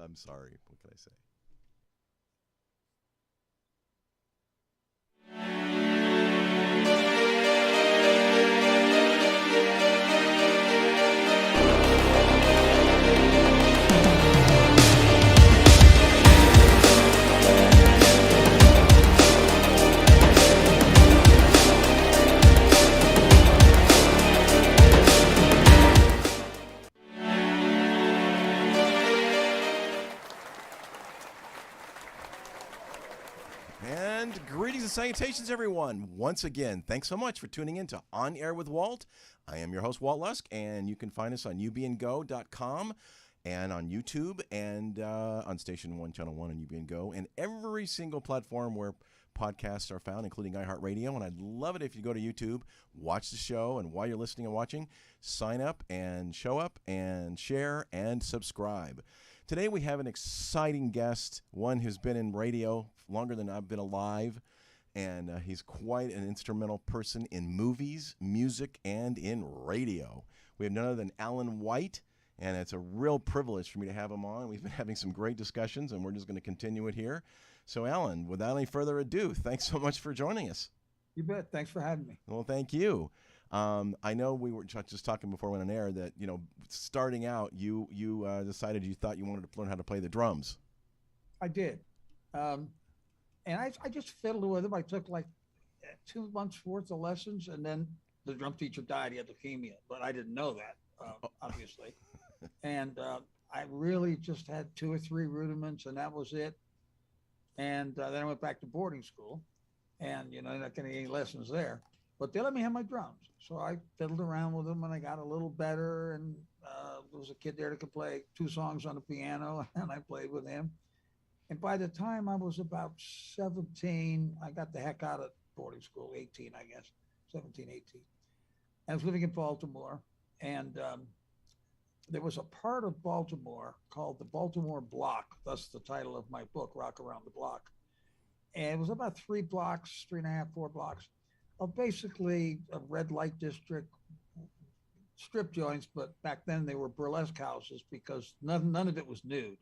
I'm sorry. What can I say? And greetings and salutations, everyone. Once again, thanks so much for tuning in to On Air with Walt. I am your host, Walt Lusk, and you can find us on ubngo.com and on YouTube and on Station 1, Channel 1 on UBN and every single platform where podcasts are found, including iHeartRadio. And I'd love it if you go to YouTube, watch the show, and while you're listening and watching, sign up and show up and share and subscribe. Today we have an exciting guest, one who's been in radio longer than I've been alive, and he's quite an instrumental person in movies, music, and in radio. We have none other than Alan White, and it's a real privilege for me to have him on. We've been having some great discussions, and we're just going to continue it here. So, Alan, without any further ado, thanks so much for joining us. You bet. Thanks for having me. Well, thank you. I know we were just talking before we went on air that, starting out, you decided you thought you wanted to learn how to play the drums. I did. And I just fiddled with them. I took like 2 months worth of lessons, and then the drum teacher died. He had leukemia, but I didn't know that, obviously. And I really just had 2 or 3 rudiments, and that was it. And then I went back to boarding school, and, not getting any lessons there. But they let me have my drums. So I fiddled around with them, and I got a little better. And there was a kid there that could play 2 songs on the piano, and I played with him. And by the time I was about 17, I got the heck out of boarding school, 18, I guess, 17, 18. I was living in Baltimore, and there was a part of Baltimore called the Baltimore Block, thus the title of my book, Rock Around the Block. And it was about 3 blocks, 3.5, 4 blocks of basically a red light district, strip joints, but back then they were burlesque houses because none of it was nude.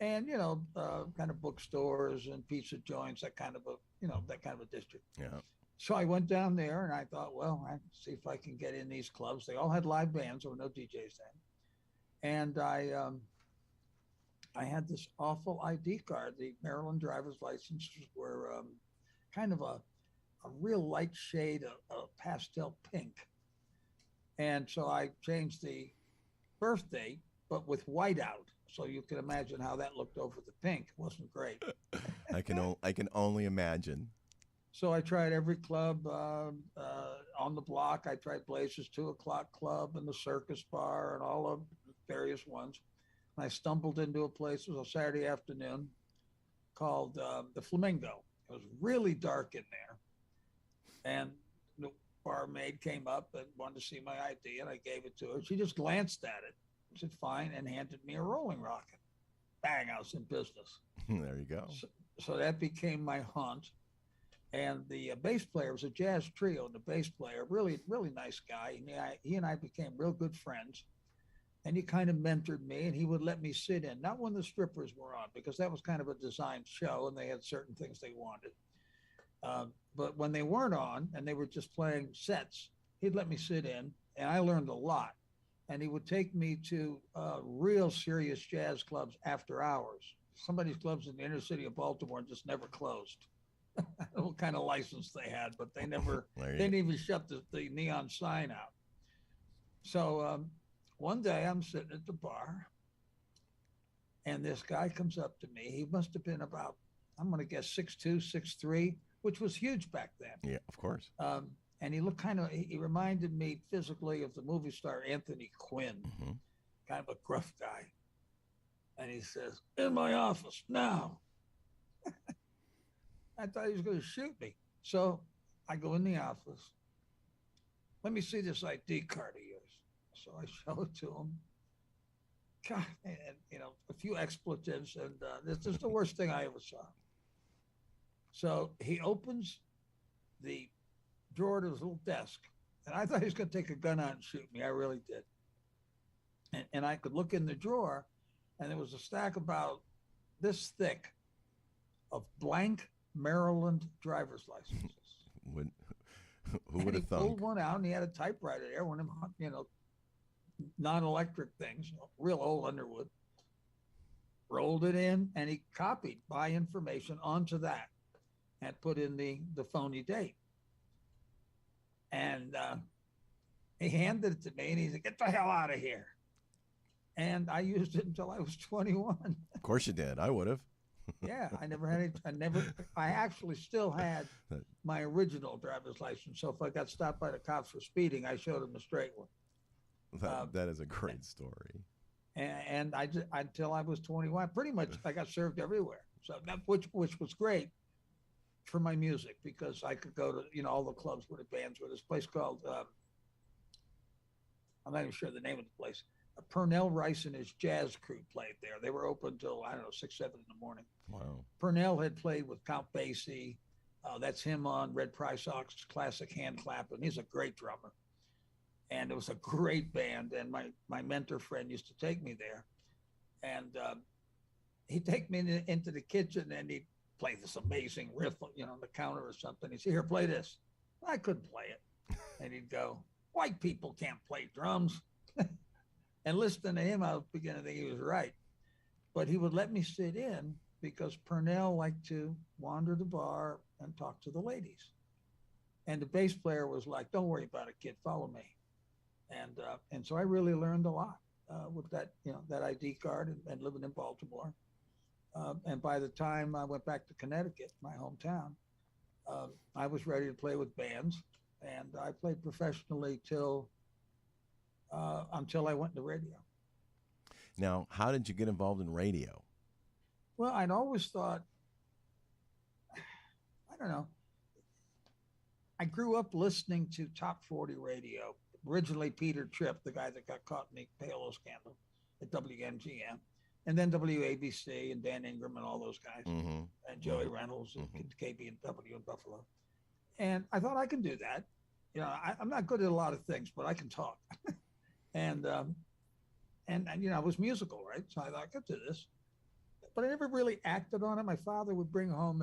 And kind of bookstores and pizza joints, that kind of a district. Yeah. So I went down there and I thought, well, I see if I can get in these clubs. They all had live bands. There were no DJs then. And I had this awful ID card. The Maryland driver's licenses were kind of a real light shade of pastel pink. And so I changed the birthday, but with white out. So you can imagine how that looked over the pink. It wasn't great. I can only imagine. So I tried every club on the block. I tried Blaze's 2 o'clock club and the Circus Bar and all of the various ones. And I stumbled into a place, it was a Saturday afternoon, called the Flamingo. It was really dark in there. And the barmaid came up and wanted to see my ID, and I gave it to her. She just glanced at it, said fine, and handed me a Rolling Rocket. Bang, I was in business. There you go. So that became my hunt. And the bass player was a jazz trio, and the bass player, really, really nice guy. And he and I became real good friends. And he kind of mentored me, and he would let me sit in, not when the strippers were on, because that was kind of a designed show, and they had certain things they wanted. But when they weren't on, and they were just playing sets, he'd let me sit in, and I learned a lot. And he would take me to real serious jazz clubs after hours. Some of these clubs in the inner city of Baltimore just never closed. I don't know what kind of license they had, but they didn't even shut the neon sign out. So one day I'm sitting at the bar, and this guy comes up to me. He must have been about, I'm going to guess 6'2", 6'3", which was huge back then. Yeah, of course. And he looked he reminded me physically of the movie star Anthony Quinn, kind of a gruff guy. And he says, "In my office now." I thought he was going to shoot me. So I go in the office. "Let me see this ID card of yours." So I show it to him. God, and a few expletives, and this is the worst thing I ever saw. So he opens the drawer to his little desk, and I thought he was going to take a gun out and shoot me. I really did. And I could look in the drawer, and there was a stack about this thick of blank Maryland driver's licenses. Who would have He thunk? pulled one out, and he had a typewriter there, one of them, non-electric things, real old Underwood. Rolled it in, and he copied my information onto that and put in the phony date. And he handed it to me, and he said, "Get the hell out of here." And I used it until I was 21. Of course you did. I would have. Yeah, I actually still had my original driver's license. So if I got stopped by the cops for speeding, I showed them the straight one. That is a great story. And I just, until I was 21, pretty much I got served everywhere. So which was great for my music, because I could go to, all the clubs where the bands were. This place called, I'm not even sure the name of the place. Purnell Rice and his jazz crew played there. They were open till, 6, 7 in the morning. Wow. Purnell had played with Count Basie. That's him on Red Prysock's classic hand clapping. He's a great drummer. And it was a great band. And my mentor friend used to take me there. And he'd take me into the kitchen, and he'd play this amazing riff, on the counter or something. He'd say, "Here, play this." I couldn't play it. And he'd go, "White people can't play drums." And listening to him, I was beginning to think he was right. But he would let me sit in because Purnell liked to wander the bar and talk to the ladies. And the bass player was like, "Don't worry about it, kid. Follow me." And so I really learned a lot with that, that ID card and living in Baltimore. And by the time I went back to Connecticut, my hometown, I was ready to play with bands. And I played professionally until I went to radio. Now, how did you get involved in radio? Well, I'd always thought, I don't know. I grew up listening to top 40 radio. Originally, Peter Tripp, the guy that got caught in the Paolo scandal at WMGM, and then WABC and Dan Ingram and all those guys, Mm-hmm. and Joey Reynolds and KB&W in Buffalo. And I thought I can do that. I'm not good at a lot of things, but I can talk. And I was musical, right? So I thought I could do this, but I never really acted on it. My father would bring home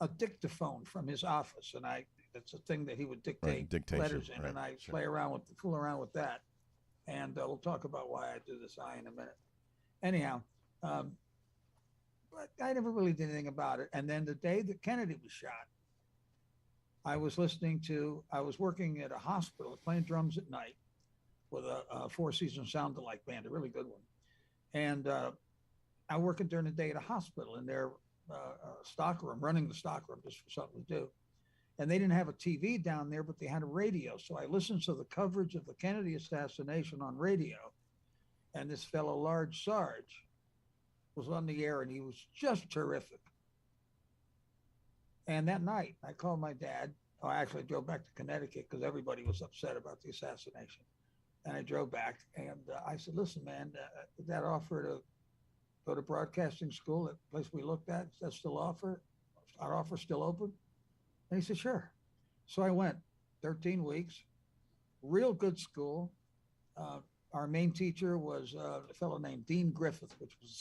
a dictaphone from his office, and that's a thing that he would dictate letters in, and I fool around with that. And we'll talk about why I do this in a minute. Anyhow, but I never really did anything about it. And then the day that Kennedy was shot, I was working at a hospital playing drums at night with a Four Seasons sound-alike band, a really good one. And I working during the day at a hospital in their stockroom, running the stockroom just for something to do. And they didn't have a TV down there, but they had a radio. So I listened to the coverage of the Kennedy assassination on radio. And this fellow, Large Sarge, was on the air, and he was just terrific. And that night, I called my dad. I actually drove back to Connecticut because everybody was upset about the assassination. And I drove back, and I said, "Listen, man, that offer to go to broadcasting school, that place we looked at, is that still our offer still open?" And he said, "Sure." So I went 13 weeks, real good school. Our main teacher was a fellow named Dean Griffith, which was a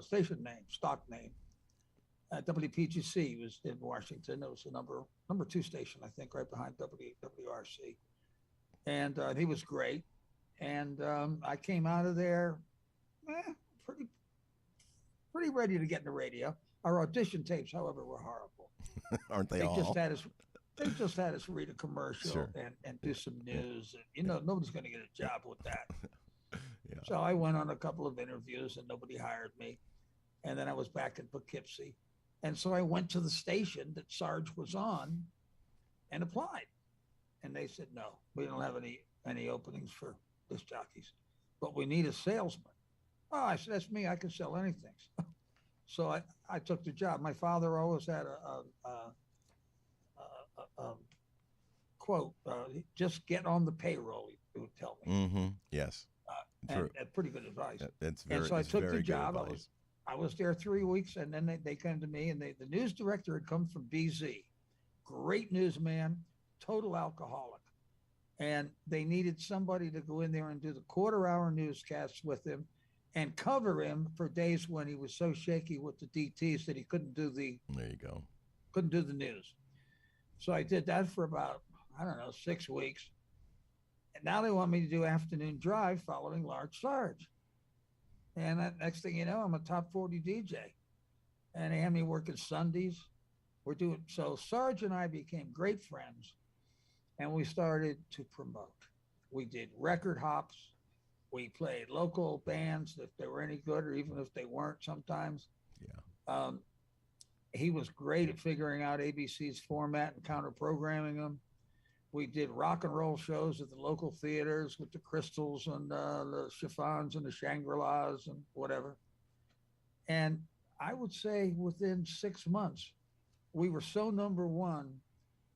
station name, stock name. WPGC was in Washington. It was the number 2 station, I think, right behind WRC. And he was great. And I came out of there pretty ready to get in the radio. Our audition tapes, however, were horrible. Aren't they all? They just had us read a commercial Sure. and do some news. And, nobody's going to get a job with that. Yeah. So I went on a couple of interviews, and nobody hired me. And then I was back in Poughkeepsie. And so I went to the station that Sarge was on and applied. And they said, "No, we don't have any openings for disc jockeys, but we need a salesman." Oh, I said, "That's me. I can sell anything." So I took the job. My father always had a quote, "Just get on the payroll," he would tell me. Mm-hmm. Yes. True. And pretty good advice. And so I took the job. I was there 3 weeks, and then they came to me, and the news director had come from BZ. Great newsman, total alcoholic. and they needed somebody to go in there and do the quarter-hour newscasts with him and cover him for days when he was so shaky with the DTs that he There you go. couldn't do the news. So I did that for about, I don't know, 6 weeks. And now they want me to do afternoon drive following Large Sarge. And that next thing you know, I'm a top 40 DJ. And they had me working Sundays. So Sarge and I became great friends, and we started to promote. We did record hops. We played local bands if they were any good, or even if they weren't sometimes. Yeah. He was great at figuring out ABC's format and counter programming them. We did rock and roll shows at the local theaters with the Crystals and the Chiffons and the Shangri-Las and whatever. And I would say within 6 months, we were so number one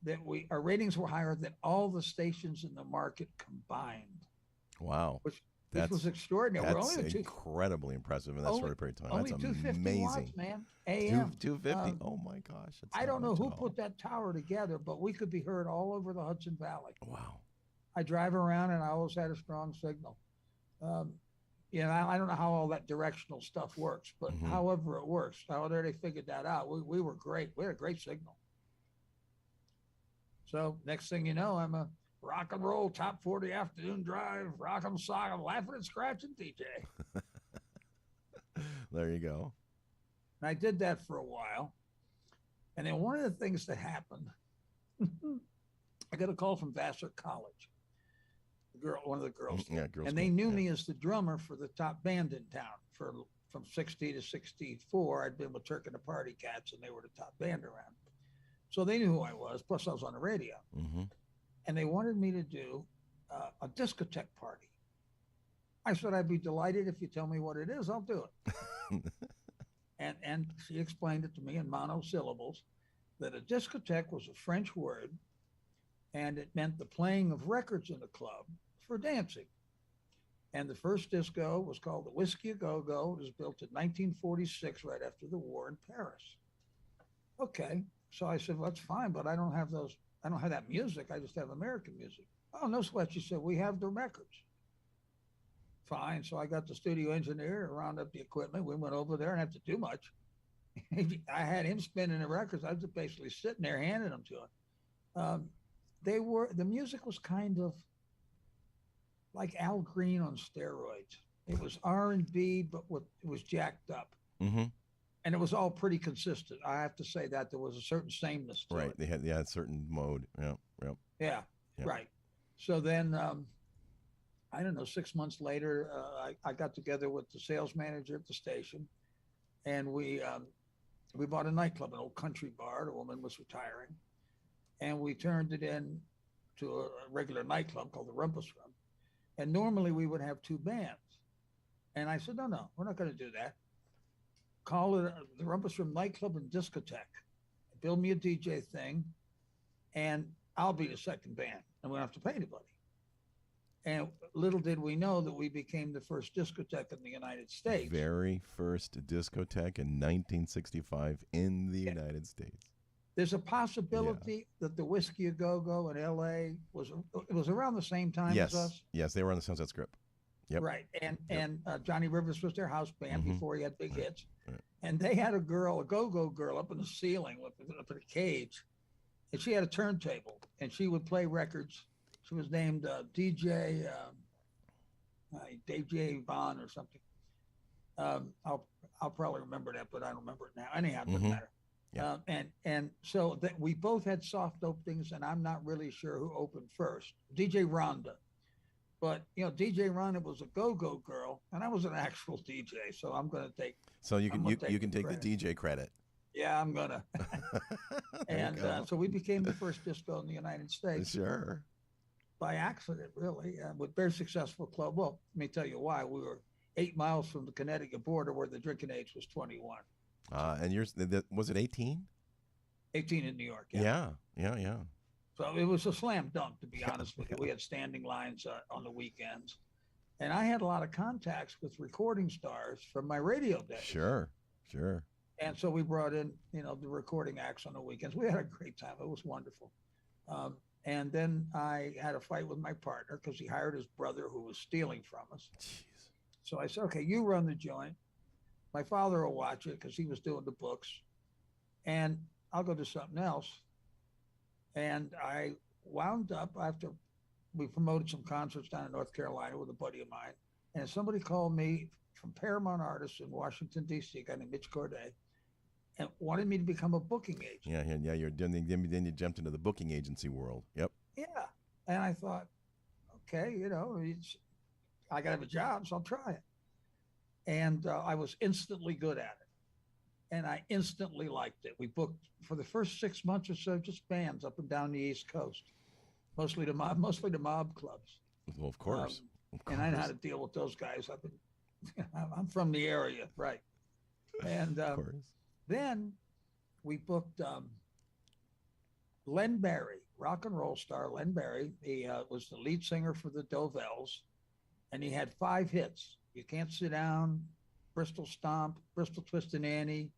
that our ratings were higher than all the stations in the market combined. Wow. Which was extraordinary. That's incredibly impressive in that short period of time. Only That's 250 amazing. watts, man. AM. 250. Oh my gosh. I don't know who put that tower together, but we could be heard all over the Hudson Valley. Wow. I drive around and I always had a strong signal. I don't know how all that directional stuff works, but however it works, however they figured that out, we were great. We had a great signal. So next thing you know, I'm a rock and roll top 40 afternoon drive, rock and sock, I'm laughing and scratching DJ. There you go. And I did that for a while. And then one of the things that happened, I got a call from Vassar College, one of the girls. Yeah, girls. And they knew me as the drummer for the top band in town from 60 to 64. I'd been with Turk and the Party Cats, and they were the top band around. So they knew who I was. Plus, I was on the radio. Mm-hmm. And they wanted me to do a discotheque party. I said, I'd be delighted if you tell me what it is. I'll do it. And she explained it to me in monosyllables that a discotheque was a French word, and it meant the playing of records in a club for dancing. And the first disco was called the Whiskey A Go-Go. It was built in 1946, right after the war in Paris. Okay. So I said, well, that's fine, but I don't have that music. I just have American music. Oh, no sweat. She said, we have the records. Fine. So I got the studio engineer to round up the equipment. We went over there and have to do much. I had him spinning the records. I was just basically sitting there handing them to him. The music was kind of like Al Green on steroids. It was R&B, but it was jacked up. Mm-hmm. And it was all pretty consistent. I have to say that there was a certain sameness to it. Right. They had a certain mode. Yeah. Right. So then, I don't know, 6 months later, I got together with the sales manager at the station, and we bought a nightclub, an old country bar. The woman was retiring, and we turned it in to a regular nightclub called the Rumpus Room. And normally we would have 2 bands. And I said, no, we're not going to do that. Call it the Rumpus Room Nightclub and Discotheque. Build me a DJ thing, and I'll be the second band, and we don't have to pay anybody. And little did we know that we became the first discotheque in the United States. Very first discotheque in 1965 in the United States. There's a possibility that the Whiskey A Go-Go in L.A. was around the same time as us. Yes, they were on the Sunset Strip. Yep. Right. And Johnny Rivers was their house band before he had big hits. Right. And they had a go-go girl up in the ceiling, up in a cage. And she had a turntable, and she would play records. She was named DJ Vaughn or something. I'll probably remember that, but I don't remember it now. Anyhow, it doesn't matter. Yeah. And so that we both had soft openings, and I'm not really sure who opened first. DJ Rhonda. But, DJ Rhonda was a go-go girl, and I was an actual DJ, so I'm going to take. So you can take the DJ credit. Yeah, I'm going to. And so we became the first disco in the United States. Sure. By accident, really, with very successful club. Well, let me tell you why. We were 8 miles from the Connecticut border where the drinking age was 21. And yours, was it 18? 18 in New York, Yeah. So it was a slam dunk, to be honest with you. We had standing lines on the weekends. And I had a lot of contacts with recording stars from my radio days. Sure. And so we brought in, the recording acts on the weekends. We had a great time. It was wonderful. And then I had a fight with my partner because he hired his brother who was stealing from us. Jeez. So I said, okay, you run the joint. My father will watch it because he was doing the books. And I'll go do something else. And I wound up after we promoted some concerts down in North Carolina with a buddy of mine. And somebody called me from Paramount Artists in Washington, D.C., a guy named Mitch Corday, and wanted me to become a booking agent. Yeah. You're doing. Then you jumped into the booking agency world. Yep. Yeah. And I thought, okay, I got to have a job, so I'll try it. And I was instantly good at it. And I instantly liked it. We booked for the first 6 months or so, just bands up and down the East Coast, mostly the mob clubs. Well, of course. And I know how to deal with those guys. I'm from the area, right? And Of course. then we booked Len Barry, rock and roll star Len Barry. He was the lead singer for the Dovells, and he had 5 hits: "You Can't Sit Down," "Bristol Stomp," "Bristol Twistin' Annie,"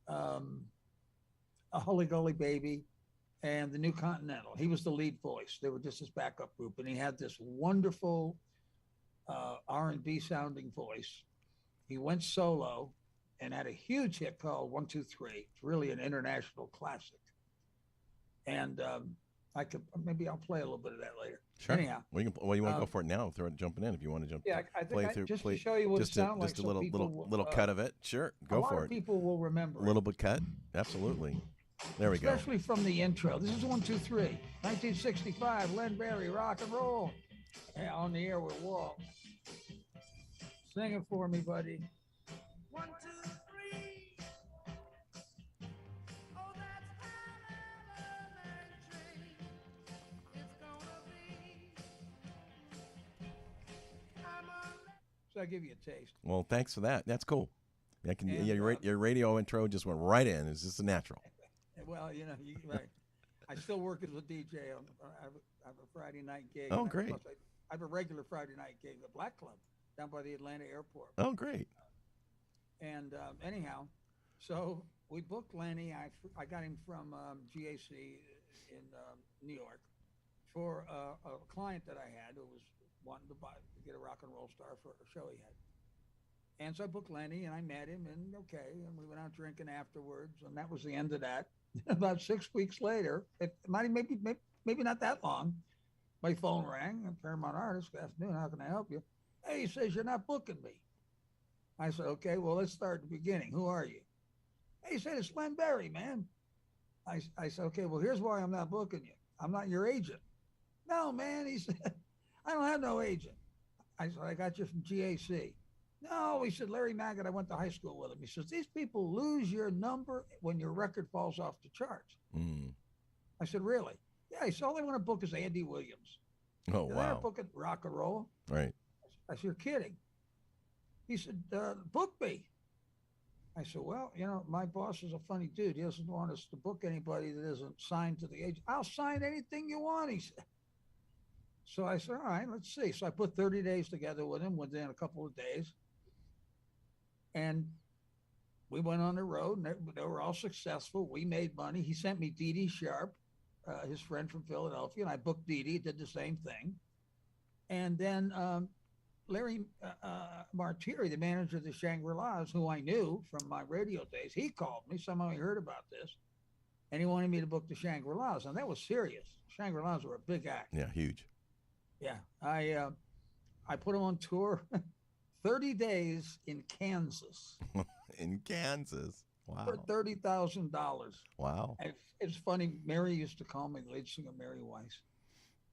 "A Holy Gully Baby," and "The New Continental." He was the lead voice. They were just his backup group, and he had this wonderful R&B sounding voice. He went solo and had a huge hit called "1, 2, 3." It's really an international classic. And maybe I'll play a little bit of that later. Sure. Anyhow, You want to go for it now? Jumping in if you want to jump. Yeah, I think just to show you what it sounds like. Just a little cut of it. Sure, go for it. A lot of people will remember. A little bit cut. Absolutely. There we go. Especially from the intro. This is 1, 2, 3. 1965. Len Barry, rock and roll. Yeah, on the air with Walt. Sing it for me, buddy. 1, 2, 3. Oh, that's elementary. It's gonna be. I'm a. So I give you a taste. Well, thanks for that. That's cool. And, Your radio intro just went right in. It's just a natural. Well, right. I still work as a DJ. I have a Friday night gig. Oh, great. I have a regular Friday night gig at Black Club down by the Atlanta airport. Oh, great. And anyhow, so we booked Lenny. I got him from GAC in New York for a client that I had who was wanting to get a rock and roll star for a show he had. And so I booked Lenny, and I met him, and we went out drinking afterwards, and that was the end of that. About 6 weeks later, maybe not that long, my phone rang. Paramount Artists, good afternoon, how can I help you? Hey, he says, you're not booking me. I said, okay, well, let's start at the beginning. Who are you? Hey, he said, it's Len Barry, man. I said, okay, well, here's why I'm not booking you. I'm not your agent. No, man, he said, I don't have no agent. I said, I got you from GAC. No, he said, Larry Maggot, I went to high school with him. He says, these people lose your number when your record falls off the charts. I said, really? Yeah, he said, all they want to book is Andy Williams. Oh, They're wow. not booking rock and roll. Right. I said, you're kidding. He said, book me. I said, well, my boss is a funny dude. He doesn't want us to book anybody that isn't signed to the agent. I'll sign anything you want, he said. So I said, all right, let's see. So I put 30 days together with him within a couple of days. And we went on the road, and they were all successful. We made money. He sent me Dee Dee Sharp, his friend from Philadelphia, and I booked Dee Dee, did the same thing. And then Larry Martiri, the manager of the Shangri-Las, who I knew from my radio days, he called me. Somehow he heard about this, and he wanted me to book the Shangri-Las, and that was serious. Shangri-Las were a big act. Yeah, huge. Yeah, I put him on tour. 30 days in Kansas. In Kansas. Wow. For $30,000. Wow. It's funny. Mary used to call me, the lead singer, Mary Weiss.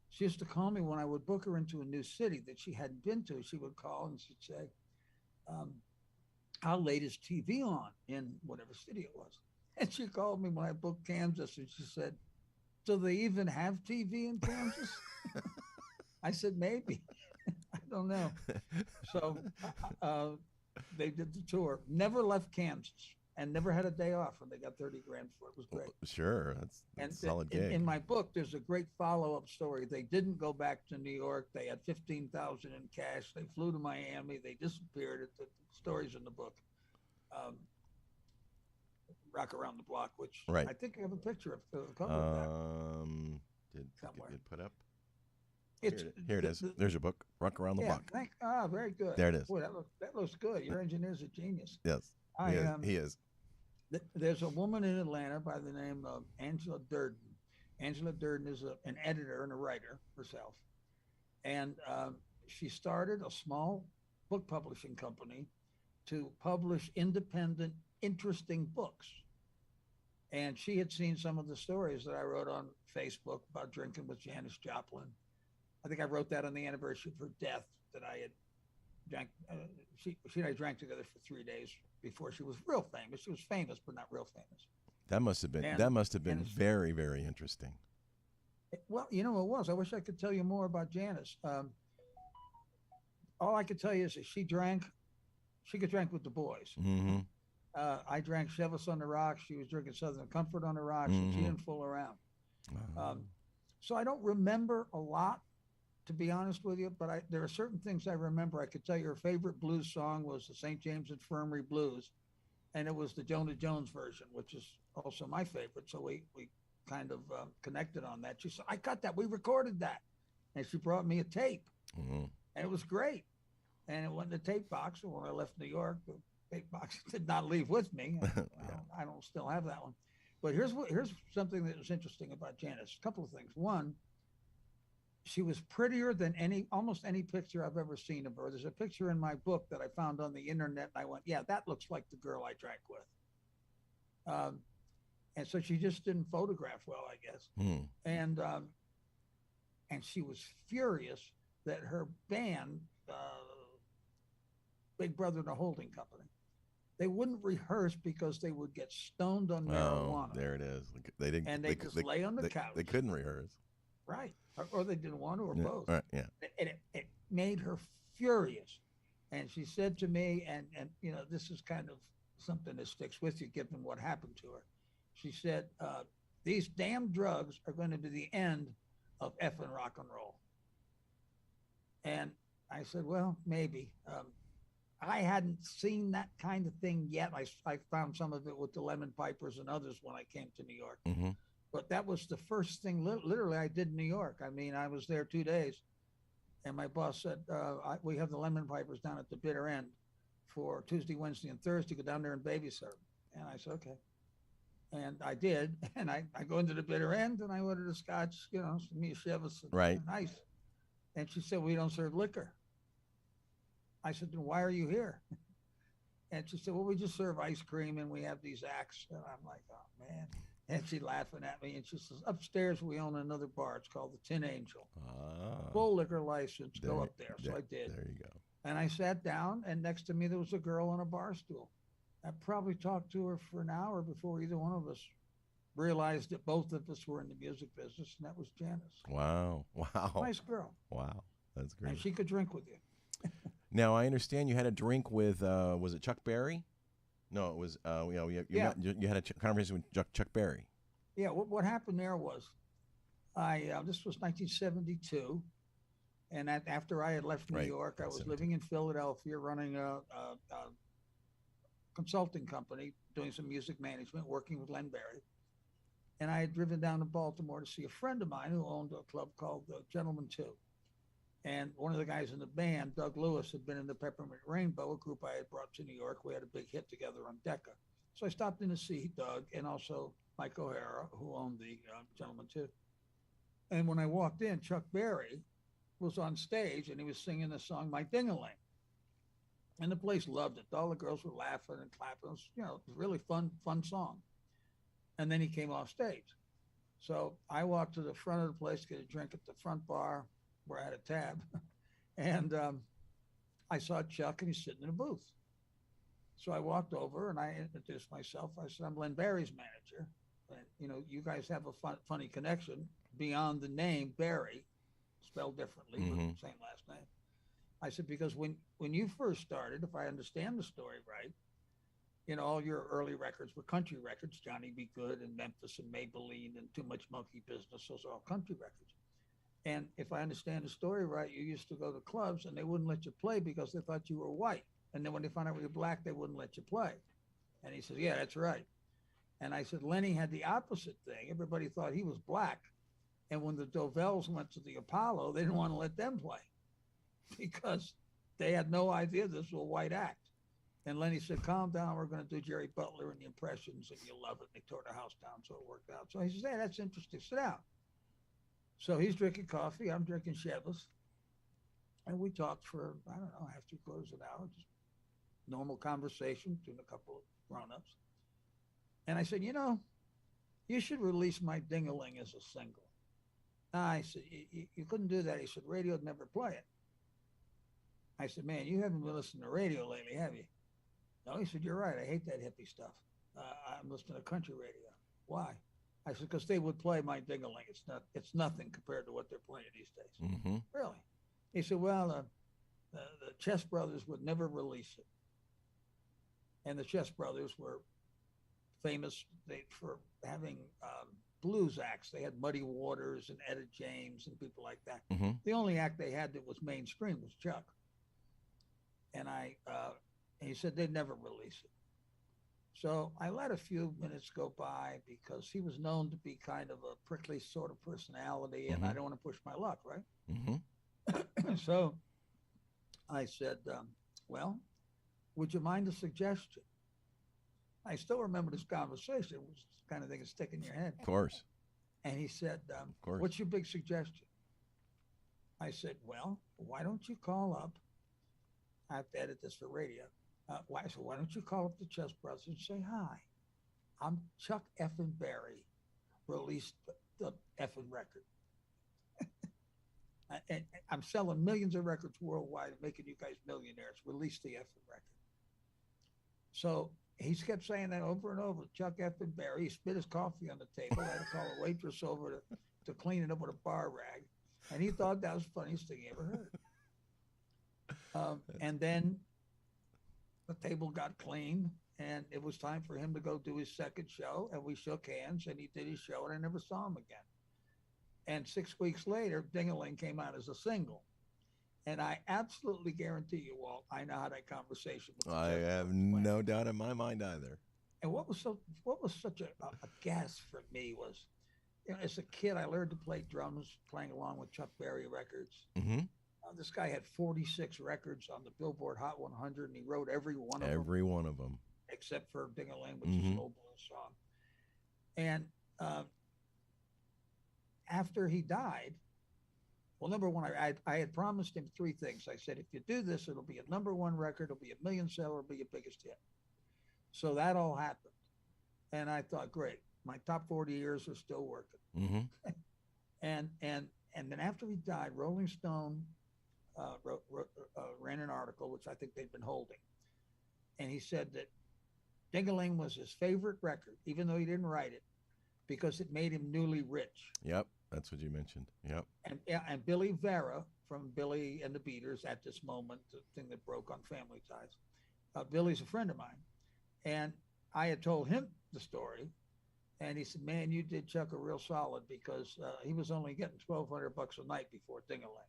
She used to call me when I would book her into a new city that she hadn't been to. She would call and she'd say, how late is TV on in whatever city it was? And she called me when I booked Kansas and she said, do they even have TV in Kansas? I said, maybe. I don't know. So they did the tour, never left Kansas, and never had a day off, and they got 30 grand for it. It was great. Sure. That's a solid gig. In my book, there's a great follow-up story. They didn't go back to New York. They had $15,000 in cash. They flew to Miami. They disappeared. The story's in the book. Rock Around the Block, which right. I think I have a picture of the cover of that. Did somewhere. it put up? It's Here it is. There's your book, Rock Around the yeah. Block. Very good. There it is. Boy, that looks good. Your engineer's a genius. Yes, I he is. There's a woman in Atlanta by the name of Angela Durden. Angela Durden is an editor and a writer herself, and she started a small book publishing company to publish independent, interesting books. And she had seen some of the stories that I wrote on Facebook about drinking with Janis Joplin. I think I wrote that on the anniversary of her death, that I had drank. She and I drank together for 3 days before she was real famous. She was famous, but not real famous. That must have been very, very interesting. Well, you know, it was. I wish I could tell you more about Janis. All I could tell you is that she could drink with the boys. Mm-hmm. I drank Chivas on the rocks. She was drinking Southern Comfort on the rocks, and she didn't fool around. So I don't remember a lot, to be honest with you, but there are certain things I remember. I could tell you her favorite blues song was the St. James Infirmary Blues, and it was the Jonah Jones version, which is also my favorite. So we kind of connected on that. She said, I got that. We recorded that. And she brought me a tape, and it was great. And it went in the tape box. And when I left New York, the tape box did not leave with me. I don't still have that one. But here's something that was interesting about Janis. A couple of things. One, she was prettier than almost any picture I've ever seen of her. There's a picture in my book that I found on the internet, and I went, yeah, that looks like the girl I drank with. And so she just didn't photograph well, I guess. And she was furious that her band, Big Brother and the Holding Company, they wouldn't rehearse because they would get stoned on marijuana. There it is. They didn't. And they just lay on the couch. They couldn't rehearse. Right. Or they didn't want to, or both. Right. Yeah. And it made her furious. And she said to me, and you know, this is kind of something that sticks with you given what happened to her. She said, these damn drugs are going to be the end of effing rock and roll. And I said, well, maybe. I hadn't seen that kind of thing yet. I found some of it with the Lemon Pipers and others when I came to New York. Mm-hmm. But that was the first thing literally I did in New York. I mean, I was there 2 days, and my boss said, we have the Lemon Pipers down at the bitter end for Tuesday, Wednesday, and Thursday. Go down there and babysit them. And I said, okay. And I did. And I go into the bitter end, and I ordered a scotch, you know, me a Chivas and ice. And she said, we don't serve liquor. I said, then why are you here? And she said, well, we just serve ice cream, and we have these acts. And I'm like, oh, man. And she's laughing at me, and she says, upstairs we own another bar. It's called the Tin Angel. Full liquor license. Go up there. So I did. There you go. And I sat down, and next to me there was a girl on a bar stool. I probably talked to her for an hour before either one of us realized that both of us were in the music business, and that was Janis. Wow. Nice girl. Wow. That's great. And she could drink with you. Now, I understand you had a drink with, was it Chuck Berry? No, it was, you had a conversation with Chuck Berry. Yeah, what happened there was, this was 1972, and after I had left New York, I was living in Philadelphia running a consulting company, doing some music management, working with Len Berry. And I had driven down to Baltimore to see a friend of mine who owned a club called Gentleman 2. And one of the guys in the band, Doug Lewis, had been in the Peppermint Rainbow, a group I had brought to New York. We had a big hit together on Decca. So I stopped in to see Doug and also Mike O'Hara, who owned the Gentleman 2. And when I walked in, Chuck Berry was on stage, and he was singing the song My Ding-a-ling. And the place loved it. All the girls were laughing and clapping. It was, you know, it was a really fun song. And then he came off stage. So I walked to the front of the place to get a drink at the front bar where I had a tab. And I saw Chuck, and he's sitting in a booth. So I walked over, and I introduced myself. I said, I'm Len Berry's manager. And, you know, you guys have a funny connection beyond the name Berry, spelled differently, but same last name. I said, because when you first started, if I understand the story right, you know, all your early records were country records, Johnny Be Good and Memphis and Maybelline and Too Much Monkey Business. Those are all country records. And if I understand the story right, you used to go to clubs and they wouldn't let you play because they thought you were white. And then when they found out you were black, they wouldn't let you play. And he said, yeah, that's right. And I said, Lenny had the opposite thing. Everybody thought he was black. And when the Dovells went to the Apollo, they didn't want to let them play because they had no idea this was a white act. And Lenny said, calm down, we're going to do Jerry Butler and the Impressions, and you'll love it. And they tore the house down, so it worked out. So he says, hey, that's interesting. Sit down. So he's drinking coffee, I'm drinking Chivas. And we talked for, I don't know, half, 3/4 an hour, just normal conversation between a couple of grown-ups. And I said, you should release My Ding-a-Ling as a single. I said, you couldn't do that. He said, radio would never play it. I said, man, you haven't been listening to radio lately, have you? No, he said, you're right. I hate that hippie stuff. I'm listening to country radio. Why? I said, because they would play My Ding-a-Ling. It's nothing compared to what they're playing these days. Mm-hmm. Really? He said, well, the Chess Brothers would never release it. And the Chess Brothers were famous for having blues acts. They had Muddy Waters and Etta James and people like that. Mm-hmm. The only act they had that was mainstream was Chuck. And he said they'd never release it. So I let a few minutes go by because he was known to be kind of a prickly sort of personality, and I don't want to push my luck, right? Mm-hmm. So I said, well, would you mind a suggestion? I still remember this conversation. It was the kind of thing that stick in your head. Of course. And he said, Of course. what's your big suggestion? I said, well, why don't you call up? I have to edit this for radio. Why don't you call up the Chess Brothers and say, hi, I'm Chuck effing Berry, released the effing record. And I'm selling millions of records worldwide, making you guys millionaires. Release the effing record. So he kept saying that over and over. Chuck effing Berry. He spit his coffee on the table. I had to call a waitress over to clean it up with a bar rag. And he thought that was the funniest thing he ever heard. And then the table got cleaned, and it was time for him to go do his second show. And we shook hands, and he did his show, and I never saw him again. And 6 weeks later, Ding-a-Ling came out as a single. And I absolutely guarantee you, Walt, I know how that conversation with the I Chess have Brothers went. no doubt in my mind either. And what was such a gas for me was, as a kid, I learned to play drums, playing along with Chuck Berry records. Mm-hmm. This guy had 46 records on the Billboard Hot 100, and he wrote every one of them. Every one of them. Except for Ding-a-Ling, which is an old blues song. And after he died, well, number one, I had promised him 3 things. I said, if you do this, it'll be a #1 record, it'll be a million seller, it'll be your biggest hit. So that all happened. And I thought, great, my top 40 years are still working. Mm-hmm. And then after he died, Rolling Stone ran an article, which I think they'd been holding. And he said that Ding-a-Ling was his favorite record, even though he didn't write it, because it made him newly rich. Yep, that's what you mentioned. Yep. And Billy Vera from Billy and the Beaters at this moment, the thing that broke on Family Ties. Billy's a friend of mine. And I had told him the story. And he said, man, you did Chuck a real solid, because he was only getting $1,200 a night before Ding-a-Ling.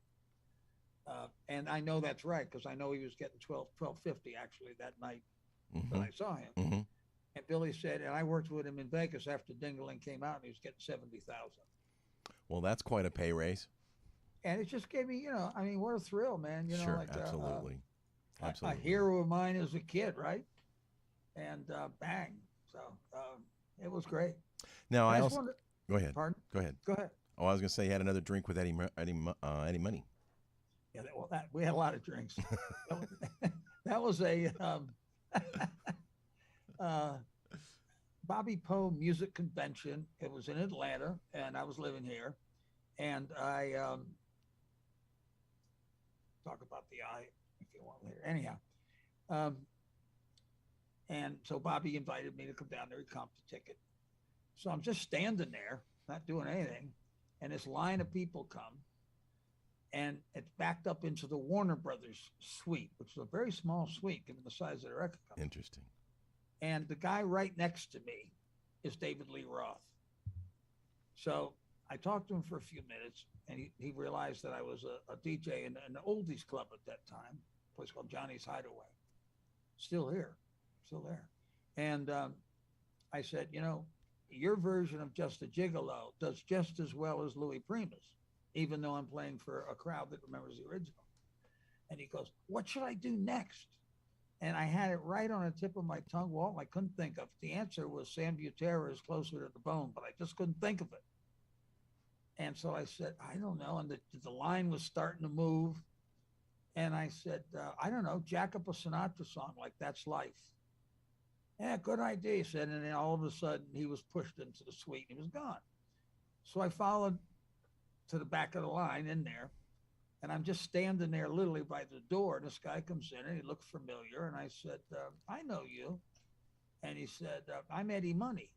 And I know that's right, because I know he was getting $1,250 actually that night that I saw him. Mm-hmm. And Billy said, and I worked with him in Vegas after Ding-a-Ling came out, and he was getting $70,000. Well, that's quite a pay raise. And it just gave me, I mean, what a thrill, man. Sure, like absolutely. a Absolutely. hero of mine as a kid, right? And bang. So it was great. Now, And I just also wanted- go ahead. Pardon? Go ahead. Go ahead. Oh, I was going to say he had another drink with Eddie Money. Yeah, we had a lot of drinks. That was a Bobby Poe music convention. It was in Atlanta, and I was living here. And I talk about the eye if you want later. Anyhow, and so Bobby invited me to come down there. He comped the ticket. So I'm just standing there, not doing anything, and this line of people come. And it's backed up into the Warner Brothers suite, which is a very small suite given the size of the record company. Interesting. And the guy right next to me is David Lee Roth. So I talked to him for a few minutes, and he realized that I was a DJ in an oldies club at that time, a place called Johnny's Hideaway. Still here, still there. And I said, your version of Just a Gigolo does just as well as Louis Prima's, even though I'm playing for a crowd that remembers the original. And he goes, what should I do next? And I had it right on the tip of my tongue, Walt. I couldn't think of it. The answer was Sam Butera is closer to the bone, but I just couldn't think of it. And so I said, I don't know. And the line was starting to move. And I said, I don't know, jack up a Sinatra song like That's Life. Yeah, good idea, he said. And then all of a sudden he was pushed into the suite and he was gone. So I followed to the back of the line in there. And I'm just standing there literally by the door. And this guy comes in and he looked familiar. And I said, I know you. And he said, I'm Eddie Money.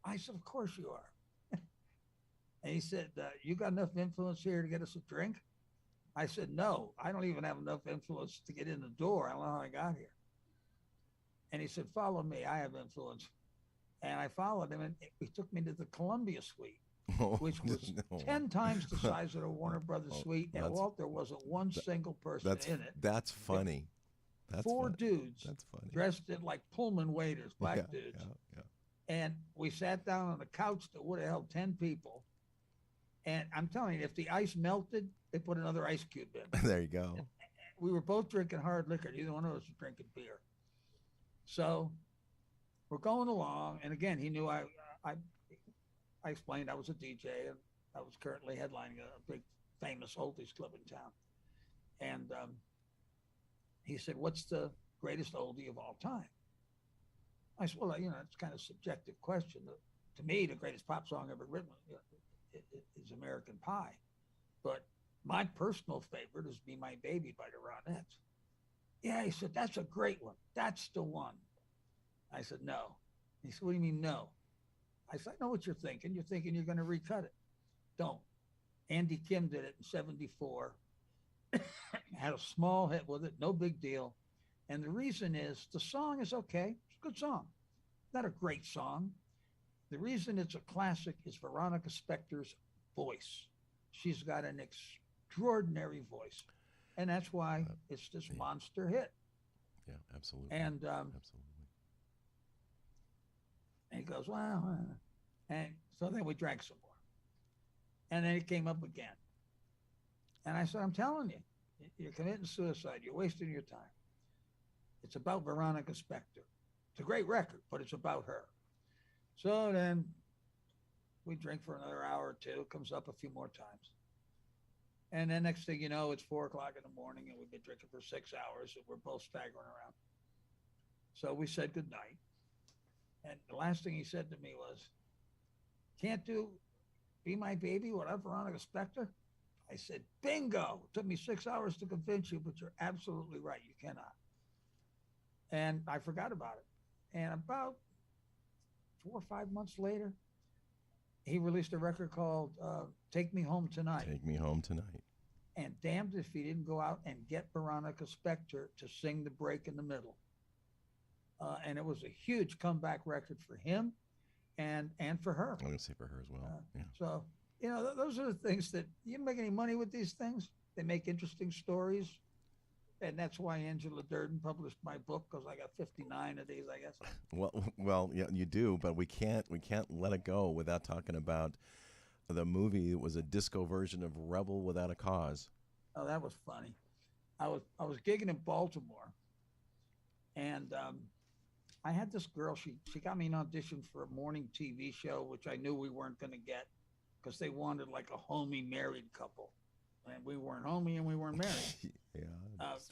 I said, of course you are. And he said, you got enough influence here to get us a drink? I said, no, I don't even have enough influence to get in the door. I don't know how I got here. And he said, follow me. I have influence. And I followed him and he took me to the Columbia suite, which was 10 times the size of the Warner Brothers suite. And Walt, there wasn't one single person in it. That's funny. That's Four funny. dudes That's funny. dressed in like Pullman waiters, black Yeah, dudes. yeah. And we sat down on a couch that would have held 10 people. And I'm telling you, if the ice melted, they put another ice cube in. There you go. We were both drinking hard liquor. Neither one of us was drinking beer. So we're going along. And again, he knew I explained I was a DJ and I was currently headlining a big famous oldies club in town. And he said, what's the greatest oldie of all time? I said, well, it's kind of a subjective question. To me, the greatest pop song ever written is American Pie. But my personal favorite is Be My Baby by the Ronettes. Yeah, he said, that's a great one. That's the one. I said, no. He said, what do you mean, no? I said, I know what you're thinking. You're thinking you're going to recut it. Don't. Andy Kim did it in 74. Had a small hit with it, no big deal. And the reason is the song is okay. It's a good song. Not a great song. The reason it's a classic is Veronica Spector's voice. She's got an extraordinary voice. And that's why it's this monster hit. Yeah, absolutely. And absolutely. he goes, well, and so then we drank some more. And then it came up again. And I said, I'm telling you, you're committing suicide. You're wasting your time. It's about Veronica Spector. It's a great record, but it's about her. So then we drink for another hour or two. It comes up a few more times. And then next thing you know, it's 4 o'clock in the morning and we've been drinking for 6 hours and we're both staggering around. So we said goodnight. And the last thing he said to me was, can't do Be My Baby without Veronica Spector? I said, bingo. It took me 6 hours to convince you, but you're absolutely right. You cannot. And I forgot about it. And about 4 or 5 months later, he released a record called Take Me Home Tonight. Take Me Home Tonight. And damned if he didn't go out and get Veronica Spector to sing the break in the middle. And it was a huge comeback record for him and for her. I'm going to say for her as well. Yeah. So, those are the things that you don't make any money with these things. They make interesting stories. And that's why Angela Durden published my book, because I got 59 of these, I guess. Well, yeah, you do, but we can't let it go without talking about the movie. It was a disco version of Rebel Without a Cause. Oh, that was funny. I was gigging in Baltimore, and I had this girl. She got me an audition for a morning TV show, which I knew we weren't going to get because they wanted like a homey married couple. And we weren't homey and we weren't married. Yeah.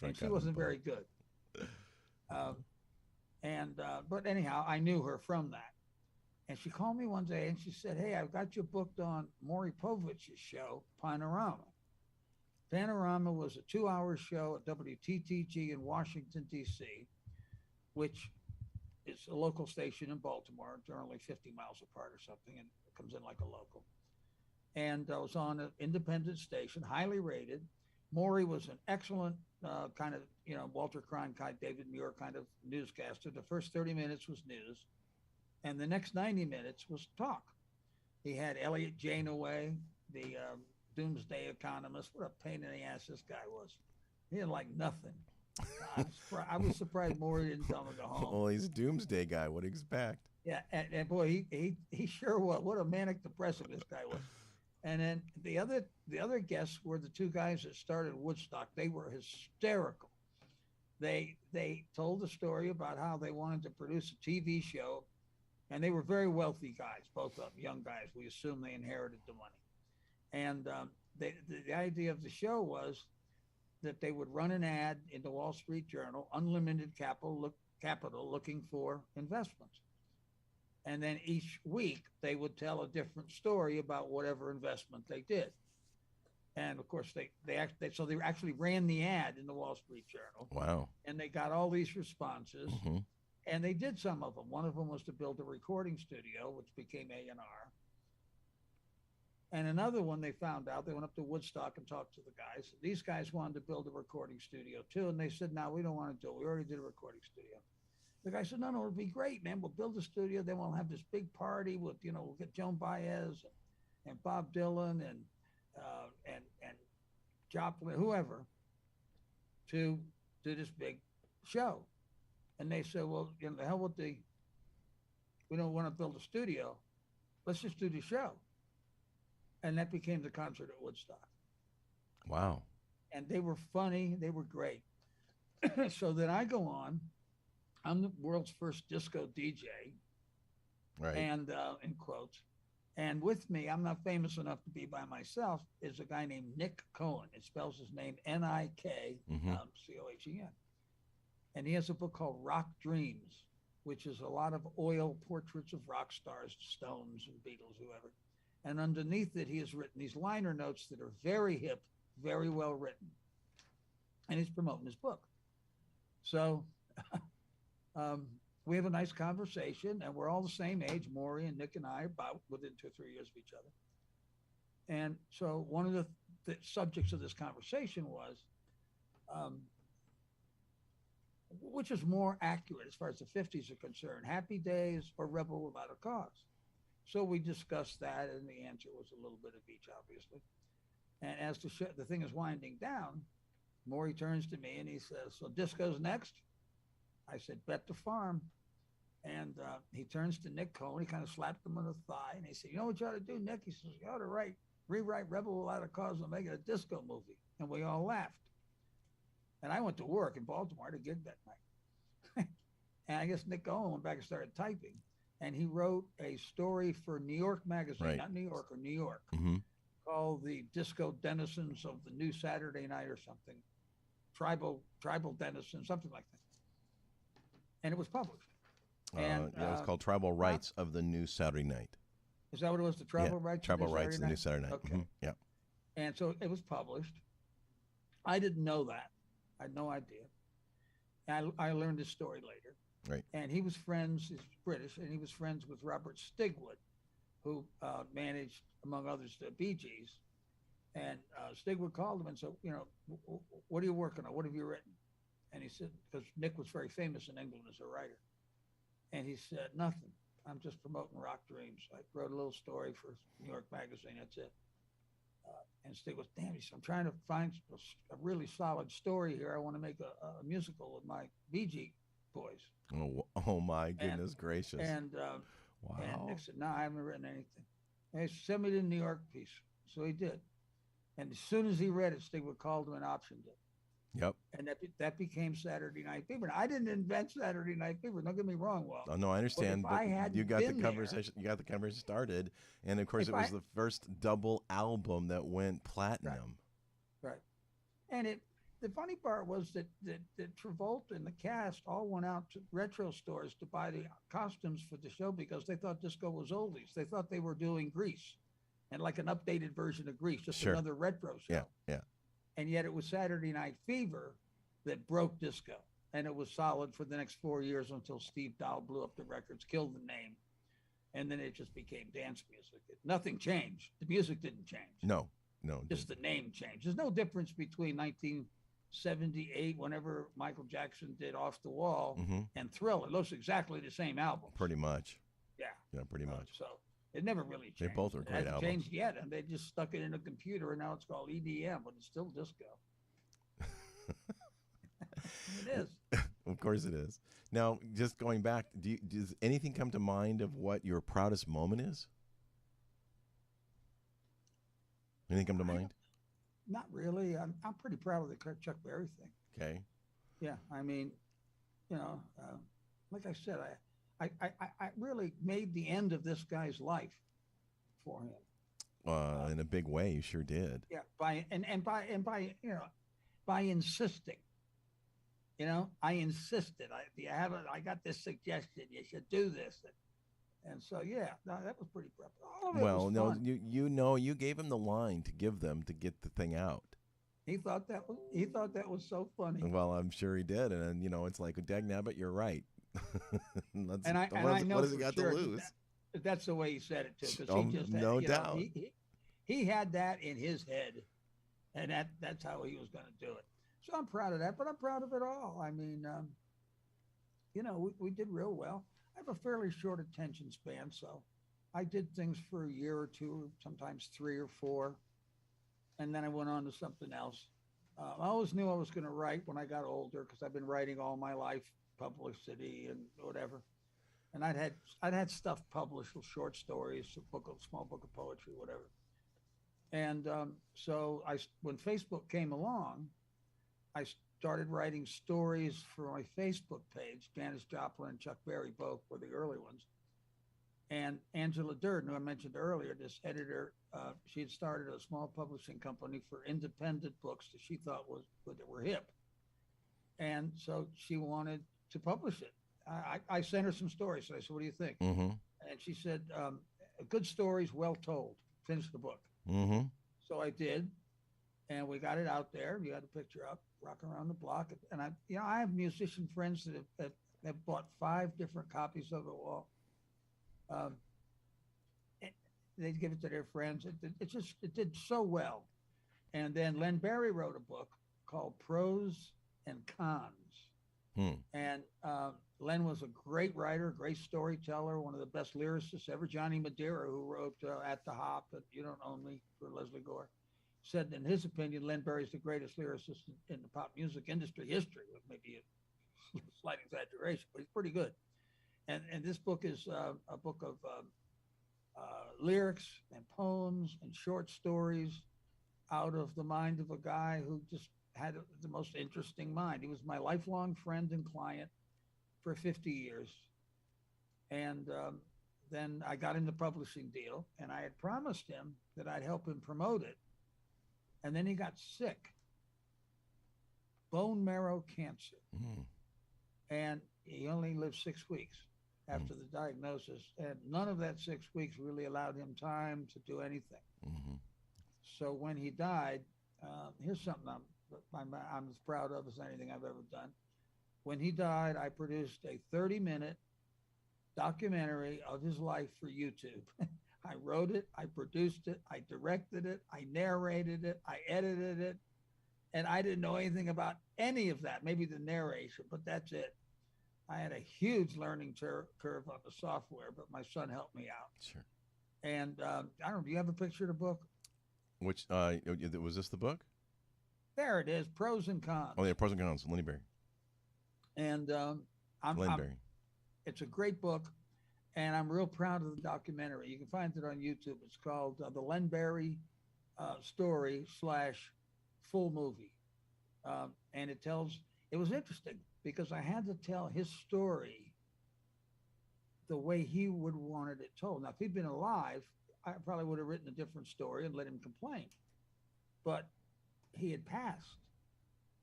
And she wasn't very good. But anyhow, I knew her from that. And she called me one day and she said, hey, I've got you booked on Maury Povich's show, Panorama. Panorama was a 2-hour show at WTTG in Washington, D.C., which is a local station in Baltimore. They're only 50 miles apart or something, and it comes in like a local. And I was on an independent station, highly rated. Maury was an excellent kind of, Walter Cronkite, David Muir kind of newscaster. The first 30 minutes was news. And the next 90 minutes was talk. He had Elliot Janeway, the doomsday economist. What a pain in the ass this guy was. He didn't like nothing. I was surprised Maury didn't tell him to go home. Well, he's a doomsday guy. What do you expect? Yeah, and boy, he sure was. What a manic depressive this guy was. And then the other guests were the two guys that started Woodstock. They were hysterical. They told the story about how they wanted to produce a TV show, and they were very wealthy guys, both of them, young guys. We assume they inherited the money. And the idea of the show was that they would run an ad in the Wall Street Journal, unlimited capital looking for investments. And then each week they would tell a different story about whatever investment they did. And of course, they actually ran the ad in the Wall Street Journal. Wow. And they got all these responses, Mm-hmm. and they did some of them. One of them was to build a recording studio, which became A&R. And another one, they found out, they went up to Woodstock and talked to the guys. These guys wanted to build a recording studio too. And they said, no, we don't want to do it. We already did a recording studio. The guy said, no, it'll be great, man. We'll build a studio. Then we'll have this big party with, we'll get Joan Baez and Bob Dylan and Joplin, whoever, to do this big show. And they said, well, the hell with we don't want to build a studio. Let's just do the show. And that became the concert at Woodstock. Wow. And they were funny. They were great. So then I go on. I'm the world's first disco DJ. Right. And in quotes. And with me, I'm not famous enough to be by myself, is a guy named Nick Cohen. It spells his name N-I-K, C-O-H-E-N. And he has a book called Rock Dreams, which is a lot of oil portraits of rock stars, Stones and Beatles, whoever. And underneath it, he has written these liner notes that are very hip, very well written. And he's promoting his book. So we have a nice conversation, and we're all the same age. Maury and Nick and I, about within 2 or 3 years of each other. And so one of the subjects of this conversation was, which is more accurate as far as the 50s are concerned, Happy Days or Rebel Without a Cause? So we discussed that, and the answer was a little bit of each, obviously. And as the thing is winding down, Maury turns to me and he says, so disco's next? I said, bet the farm. And he turns to Nick Cohen. He kind of slapped him on the thigh, and he said, you know what you ought to do, Nick? He says, you ought to rewrite Rebel Without a Cause and make it a disco movie. And we all laughed. And I went to work in Baltimore to gig that night. And I guess Nick Cohen went back and started typing. And he wrote a story for New York Magazine, Right. Not New York, or New York, Mm-hmm. called The Disco Denizens of the New Saturday Night or something. Tribal Denizens, something like that. And it was published. And, Yeah, it was called Tribal Rights of the New Saturday Night. Is that what it was? The Tribal Rights? Tribal of Rights of the New Saturday Night. Okay. Mm-hmm. Yeah. And so it was published. I didn't know that. I had no idea. And I learned his story later. Right. And he was friends, he's British, and he was friends with Robert Stigwood, who managed, among others, the Bee Gees. And Stigwood called him and said, what are you working on? What have you written? And he said, because Nick was very famous in England as a writer. And he said, nothing. I'm just promoting Rock Dreams. I wrote a little story for New York Magazine. That's it. And Stig was, damn, he said, I'm trying to find a really solid story here. I want to make a musical with my Bee Gees boys. Oh my goodness gracious. And wow. And Nick said, no, I haven't written anything. And he said, send me the New York piece. So he did. And as soon as he read it, Stigwood called him and optioned it. Yep. And that became Saturday Night Fever. I didn't invent Saturday Night Fever. Don't get me wrong, Walt. Oh, no, I understand. But if I hadn't you got the been conversation. You got the conversation started, and of course, If it was I- the first double album that went platinum. Right. And the funny part was that Travolta and the cast all went out to retro stores to buy the costumes for the show because they thought disco was oldies. They thought they were doing Grease, and like an updated version of Grease, just Sure. another retro show. Yeah, yeah. And yet it was Saturday Night Fever that broke disco. And it was solid for the next 4 years until Steve Dahl blew up the records, killed the name. And then it just became dance music. Nothing changed. The music didn't change. No. Just the name changed. There's no difference between 1978, whenever Michael Jackson did Off the Wall, Mm-hmm. and Thriller. It looks exactly the same album. Pretty much. Yeah. Yeah, pretty much. So it never really changed. They both are It great hasn't albums. changed yet, and they just stuck it in a computer, and now it's called EDM, but it's still disco. It is. Of course it is. Now, just going back, does anything come to mind of what your proudest moment is? Anything come to mind? Not really. I'm pretty proud of the Chuck Berry thing. Okay. Yeah, I mean, like I said, I really made the end of this guy's life for him. In a big way, you sure did. Yeah, by by insisting. I insisted. I got this suggestion. You should do this, and so yeah, no, that was pretty proud. All of it Well, was no, fun. you gave him the line to give them to get the thing out. He thought that was so funny. Well, I'm sure he did, and it's like, dag nabbit, you're right. I know what has he for got sure to lose? that's the way he said it too, because Oh, he just had, no doubt. he had that in his head, and that's how he was going to do it. So I'm proud of that, but I'm proud of it all. I mean, we did real well. I have a fairly short attention span, so I did things for a year or two, sometimes 3 or 4, and then I went on to something else. I always knew I was going to write when I got older because I've been writing all my life, publicity and whatever. And I'd had stuff published, short stories, small book of poetry, whatever. And so when Facebook came along, I started writing stories for my Facebook page. Janis Joplin and Chuck Berry both were the early ones. And Angela Durden, who I mentioned earlier, this editor, she had started a small publishing company for independent books that she thought that were hip. And so she wanted to publish it. I sent her some stories. So I said, what do you think? Mm-hmm. And she said, good stories, well told. Finish the book. Mm-hmm. So I did. And we got it out there. You got a picture up, rocking around the block. And I have musician friends that have bought 5 different copies of it all. They give it to their friends. It did so well. And then Len Barry wrote a book called Pros and Cons. And Len was a great writer, great storyteller, one of the best lyricists ever. Johnny Madeira, who wrote At the Hop and You Don't Own Me for Leslie Gore, said in his opinion, Len Barry is the greatest lyricist in the pop music industry history, with maybe a slight exaggeration, but he's pretty good. And this book is a book of lyrics and poems and short stories out of the mind of a guy who just had the most interesting mind. He was my lifelong friend and client for 50 years. And then I got him the publishing deal, and I had promised him that I'd help him promote it. And then he got sick, bone marrow cancer. And he only lived 6 weeks after the diagnosis. And none of that 6 weeks really allowed him time to do anything. So when he died, here's something I'm as proud of as anything I've ever done. When he died, I produced a 30-minute documentary of his life for YouTube. I wrote it, I produced it, I directed it, I narrated it, I edited it, and I didn't know anything about any of that, maybe the narration, but that's it. I had a huge learning curve on the software, but my son helped me out. Sure. And I don't know, do you have a picture of the book? Which was this the book? There it is, Pros and Cons. Oh yeah, Pros and Cons, Lenny Berry. And it's a great book, and I'm real proud of the documentary. You can find it on YouTube. It's called The Len Barry Story / Full Movie. And it was interesting because I had to tell his story the way he would have wanted it told. Now, if he'd been alive, I probably would have written a different story and let him complain. But he had passed.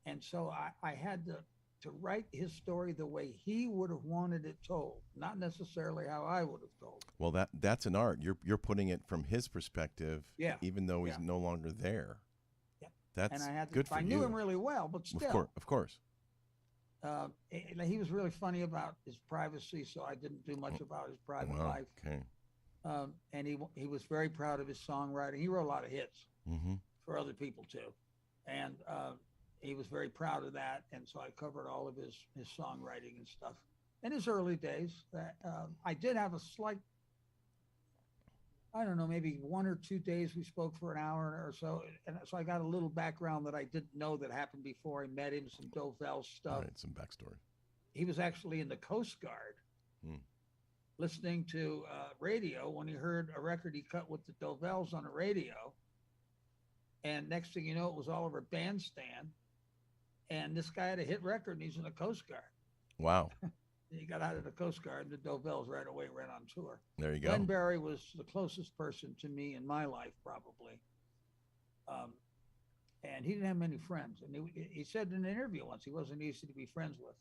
And so I had to write his story the way he would have wanted it told, not necessarily how I would have told it. Well, that's an art. You're putting it from his perspective, Yeah. even though he's no longer there. Yeah. That's and good for you. I knew him really well, but still. Of course. He was really funny about his privacy, so I didn't do much about his private life. Okay. And he was very proud of his songwriting. He wrote a lot of hits for other people too. And he was very proud of that. And so I covered all of his songwriting and stuff. In his early days, I did have a slight I don't know, maybe 1 or 2 days we spoke for an hour or so. And so I got a little background that I didn't know that happened before I met him, some Dovell All stuff. right, some backstory. He was actually in the Coast Guard Hmm. listening to radio when he heard a record he cut with the Dovells on the radio. And next thing you know, it was all over Bandstand. And this guy had a hit record and he's in the Coast Guard. Wow. He got out of the Coast Guard and the Dovells right away went on tour. There you go. Glenn Barry was the closest person to me in my life, probably. And he didn't have many friends. And he said in an interview once he wasn't easy to be friends with.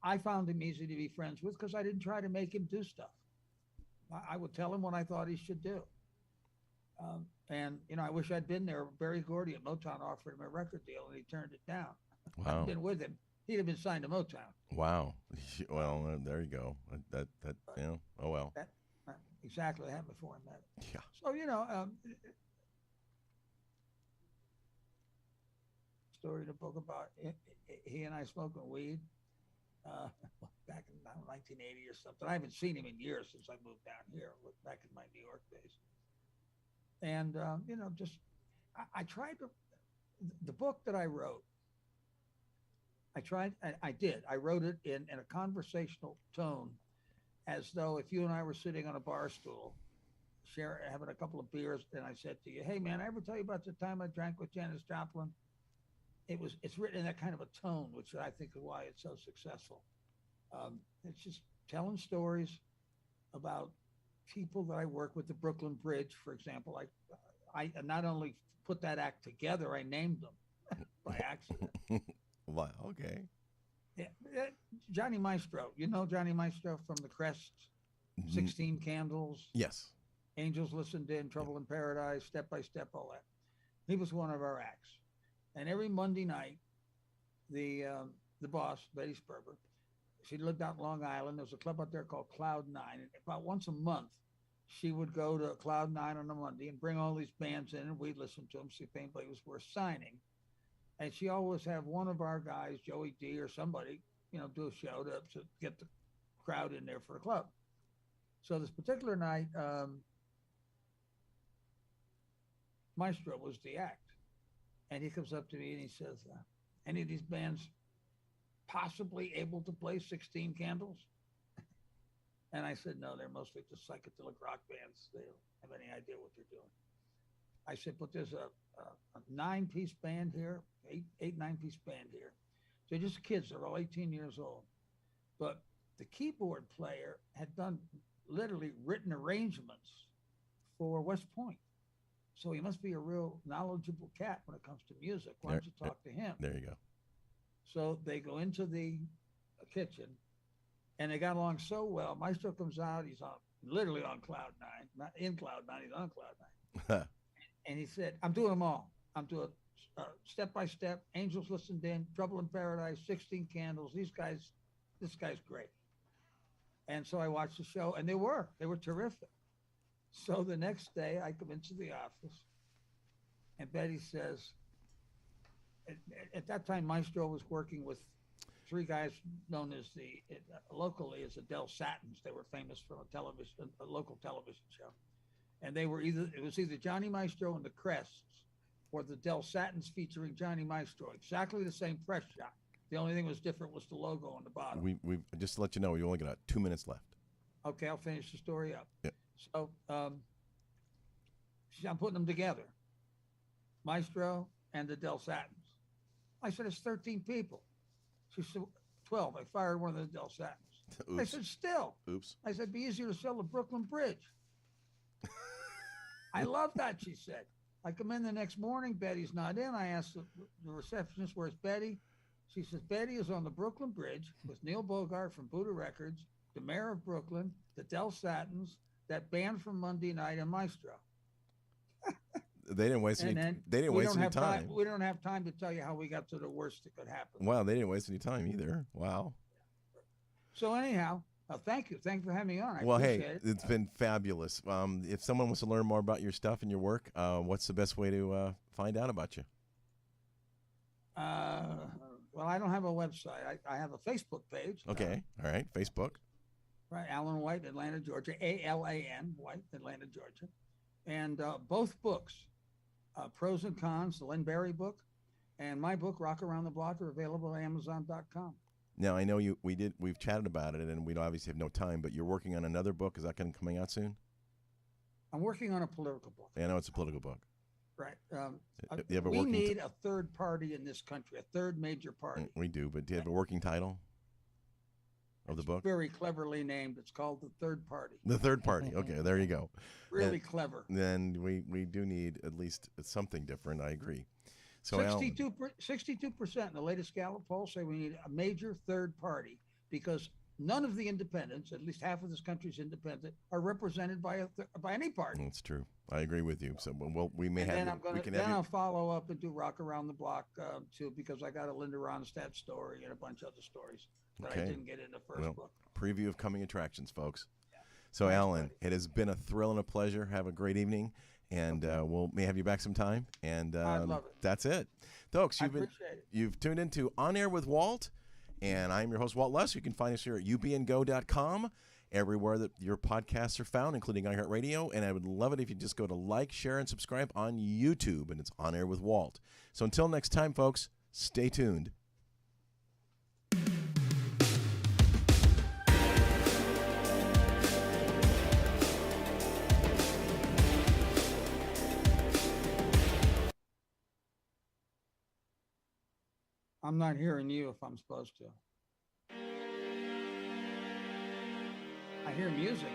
I found him easy to be friends with because I didn't try to make him do stuff. I would tell him what I thought he should do. And, you know, I wish I'd been there. Barry Gordy at Motown offered him a record deal and he turned it down. Wow. I'd been with him. He'd have been signed to Motown. Wow. Well, there you go. That you know. Oh well. That, exactly what happened before I met him. Yeah. So, you know, story in the book about he and I smoking weed back in 1980 or something. I haven't seen him in years since I moved down here, back in my New York days. And, you know, just I tried to, the book that I wrote, I wrote it in a conversational tone, as though if you and I were sitting on a bar stool, having a couple of beers, and I said to you, hey man, I ever tell you about the time I drank with Janis Joplin? It's written in that kind of a tone, which I think is why it's so successful. It's just telling stories about people that I work with, the Brooklyn Bridge, for example. I not only put that act together, I named them by accident. Wow. Okay. Yeah, Johnny Maestro. You know Johnny Maestro from the Crest, 16 Candles, Yes. Angels Listened In, Trouble in Paradise, Step by Step, all that. He was one of our acts. And every Monday night, the boss, Betty Sperber, she lived out in Long Island. There was a club out there called Cloud 9. And about once a month, she would go to Cloud 9 on a Monday and bring all these bands in, and we'd listen to them, see if anybody was worth signing. And she always had one of our guys, Joey D or somebody, you know, do a show to get the crowd in there for the club. So this particular night, Maestro was the act. And he comes up to me and he says, any of these bands possibly able to play 16 Candles? And I said, no, they're mostly just psychedelic rock bands. They don't have any idea what they're doing. I said, but there's a 9-piece band here, eight 9-piece band here. They're just kids. They're all 18 years old. But the keyboard player had literally written arrangements for West Point. So he must be a real knowledgeable cat when it comes to music. Why don't you talk to him? There you go. So they go into the kitchen, and they got along so well. Maestro comes out. He's literally on Cloud 9. Not in Cloud 9. He's on Cloud 9. And he said, I'm doing them all. I'm doing Step by Step, Angels Listened In, Trouble in Paradise, 16 Candles. This guy's great. And so I watched the show, and they were terrific. So the next day I come into the office, and Betty says, at that time, Maestro was working with 3 guys known as locally as the Del Satins. They were famous from a local television show. And it was either Johnny Maestro and the Crests or the Del Satins featuring Johnny Maestro. Exactly the same press shot. The only thing that was different was the logo on the bottom. We just to let you know, we only got 2 minutes left. Okay, I'll finish the story up. Yeah. So I'm putting them together, Maestro and the Del Satins. I said, it's 13 people. She said, 12. I fired one of the Del Satins. Oops. I said, still. Oops. I said, it'd be easier to sell the Brooklyn Bridge. I love that, she said. I come in the next morning. Betty's not in. I asked the receptionist, where's Betty? She says, Betty is on the Brooklyn Bridge with Neil Bogart from Buddha Records, the mayor of Brooklyn, the Del Satins, that band from Monday Night, and Maestro. They didn't waste any time. We don't have time to tell you how we got to the worst that could happen. Wow, they didn't waste any time either. Wow. So anyhow, thank you. Thank you for having me on. Well, hey, it's been fabulous. If someone wants to learn more about your stuff and your work, what's the best way to find out about you? Well, I don't have a website. I have a Facebook page. Okay. All right. Facebook. Right, Alan White, Atlanta, Georgia, ALAN, White, Atlanta, Georgia. And both books, Pros and Cons, the Len Berry book, and my book, Rock Around the Block, are available at Amazon.com. Now I know we've chatted about it, and we obviously have no time. But you're working on another book. Is that coming out soon? I'm working on a political book. Yeah, I know it's a political book. Right. You have a We working need a third party in this country, a third major party. We do, but do you have a working title of the It's book? very cleverly named. It's called The Third Party. The Third Party. Okay, there you go. Really clever. Then we do need at least something different. I agree. So 62% in the latest Gallup poll say we need a major third party because none of the independents, at least half of this country's independent, are represented by any party. That's true. I agree with you. So we may And have. then I'm gonna I'll follow up and do Rock Around the Block too because I got a Linda Ronstadt story and a bunch of other stories that I didn't get in the first book. Preview of coming attractions, folks. Yeah. So Alan, it has been a thrill and a pleasure. Have a great evening. And we'll may have you back sometime. And I love it. That's it, folks. You've tuned into On Air with Walt, and I'm your host Walt Lusk. You can find us here at ubngo.com, everywhere that your podcasts are found, including iHeartRadio. And I would love it if you just go to like, share, and subscribe on YouTube, and it's On Air with Walt. So until next time, folks, stay tuned. I'm not hearing you if I'm supposed to. I hear music.